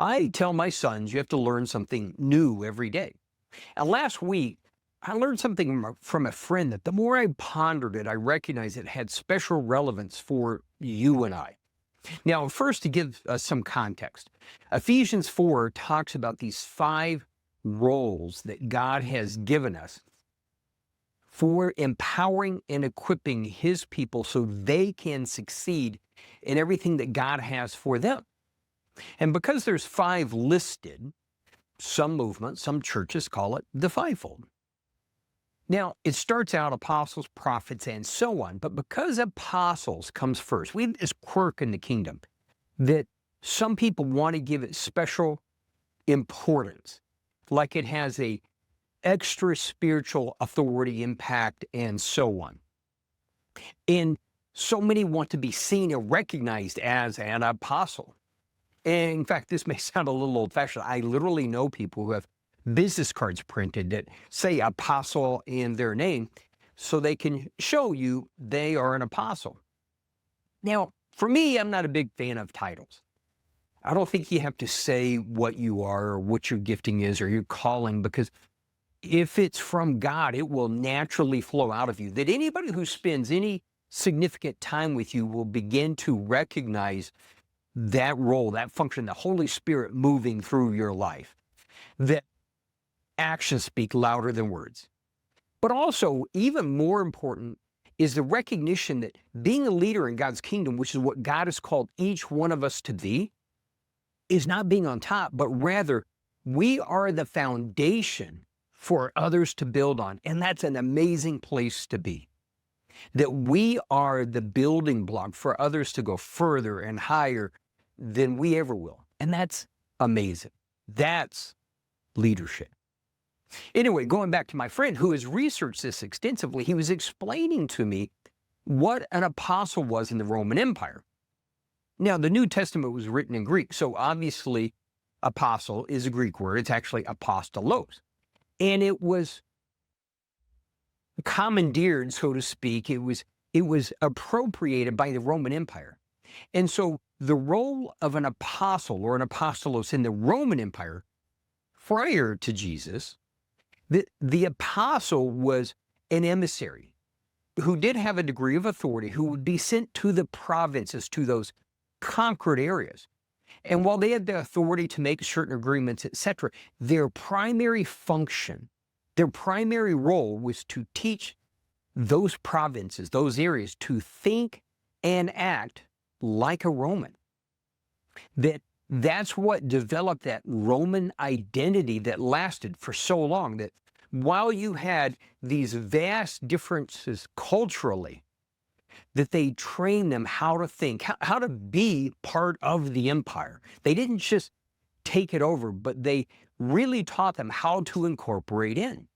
I tell my sons you have to learn something new every day. And last week, I learned something from a friend that the more I pondered it, I recognized it had special relevance for you and I. Now, first, to give us some context, Ephesians 4 talks about these five roles that God has given us for empowering and equipping his people so they can succeed in everything that God has for them. And because there's five listed, some movements, some churches call it the fivefold. Now, it starts out apostles, prophets, and so on. But because apostles comes first, we have this quirk in the kingdom that some people want to give it special importance, like it has a extra spiritual authority, impact, and so on. And so many want to be seen and recognized as an apostle. And in fact, this may sound a little old-fashioned. I literally know people who have business cards printed that say apostle in their name so they can show you they are an apostle. Now, for me, I'm not a big fan of titles. I don't think you have to say what you are or what your gifting is or your calling, because if it's from God, it will naturally flow out of you. That anybody who spends any significant time with you will begin to recognize that role, that function, the Holy Spirit moving through your life. That actions speak louder than words. But also, even more important, is the recognition that being a leader in God's kingdom, which is what God has called each one of us to be, is not being on top, but rather we are the foundation for others to build on. And that's an amazing place to be. That we are the building block for others to go further and higher than we ever will. And that's amazing. That's leadership. Anyway, going back to my friend who has researched this extensively, he was explaining to me what an apostle was in the Roman Empire. Now, the New Testament was written in Greek, so obviously apostle is a Greek word. It's actually apostolos. And it was commandeered, so to speak. It was appropriated by the Roman Empire. And so the role of an apostle or an apostolos in the Roman Empire prior to Jesus, the apostle was an emissary who did have a degree of authority, who would be sent to the provinces, to those conquered areas. And while they had the authority to make certain agreements, etc., their primary function, their primary role was to teach those provinces, those areas, to think and act like a Roman. That's what developed that Roman identity that lasted for so long, that while you had these vast differences culturally, that they trained them how to think, how to be part of the empire. They didn't just take it over, but they really taught them how to incorporate in.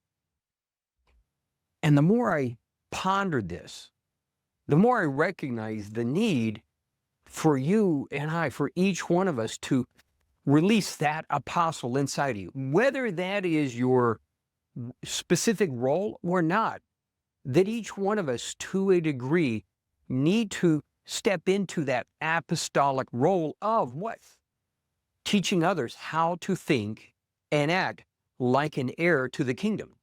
And the more I pondered this, the more I recognized the need for you and I, for each one of us, to release that apostle inside of you, whether that is your specific role or not, that each one of us, to a degree, need to step into that apostolic role of what? Teaching others how to think and act like an heir to the kingdom.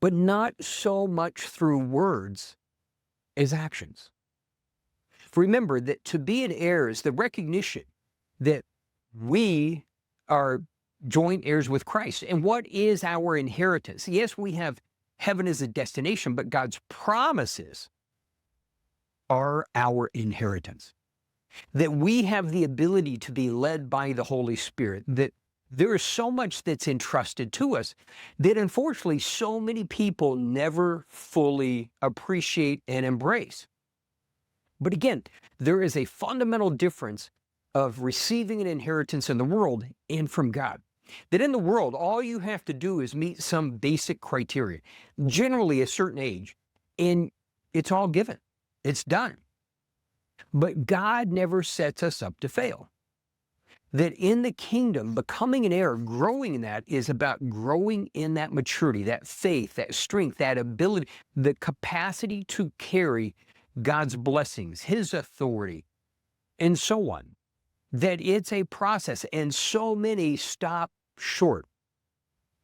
But not so much through words as actions. Remember that to be an heir is the recognition that we are joint heirs with Christ. And what is our inheritance? Yes, we have heaven as a destination, but God's promises are our inheritance. That we have the ability to be led by the Holy Spirit, that there is so much that's entrusted to us that unfortunately so many people never fully appreciate and embrace. But again, there is a fundamental difference of receiving an inheritance in the world and from God. That in the world, all you have to do is meet some basic criteria, generally a certain age, and it's all given. It's done. But God never sets us up to fail. That in the kingdom, becoming an heir, growing in that, is about growing in that maturity, that faith, that strength, that ability, the capacity to carry God's blessings, His authority, and so on. that it's a process, and so many stop short.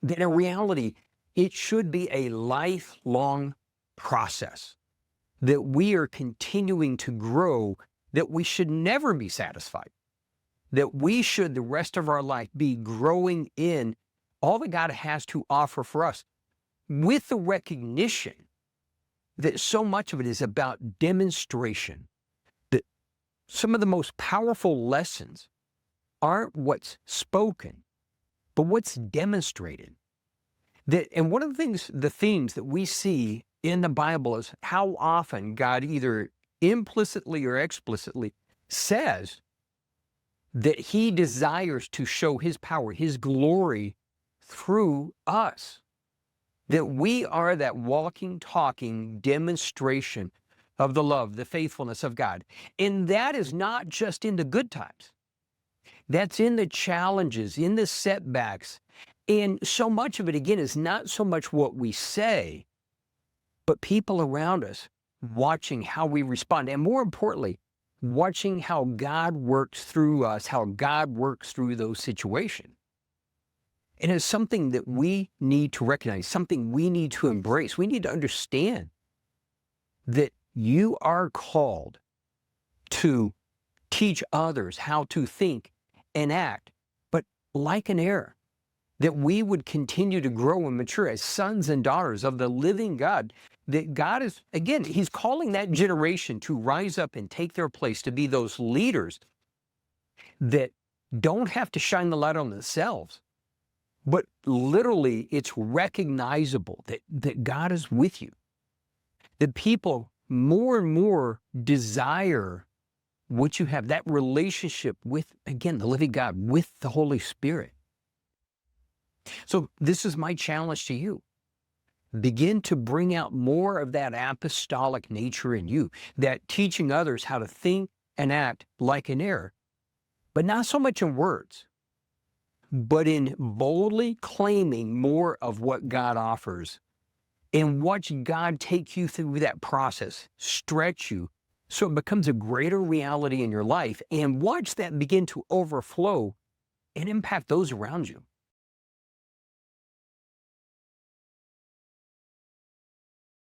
That in reality, it should be a lifelong process, that we are continuing to grow, that we should never be satisfied, that we should the rest of our life be growing in all that God has to offer for us, with the recognition that so much of it is about demonstration, that some of the most powerful lessons aren't what's spoken, but what's demonstrated. And one of the things, the themes that we see in the Bible is how often God either implicitly or explicitly says that he desires to show his power, his glory through us. That we are that walking, talking demonstration of the love, the faithfulness of God. And that is not just in the good times. That's in the challenges, in the setbacks. And so much of it, again, is not so much what we say, but people around us watching how we respond. And more importantly, watching how God works through us, how God works through those situations. And it's something that we need to recognize, something we need to embrace. We need to understand that you are called to teach others how to think and act, but like an heir, that we would continue to grow and mature as sons and daughters of the living God, that God is, again, he's calling that generation to rise up and take their place, to be those leaders that don't have to shine the light on themselves, but literally it's recognizable that God is with you. That people more and more desire what you have, that relationship with, again, the living God, with the Holy Spirit. So this is my challenge to you. Begin to bring out more of that apostolic nature in you, that teaching others how to think and act like an heir, but not so much in words, but in boldly claiming more of what God offers, and watch God take you through that process, stretch you, so it becomes a greater reality in your life, and watch that begin to overflow and impact those around you.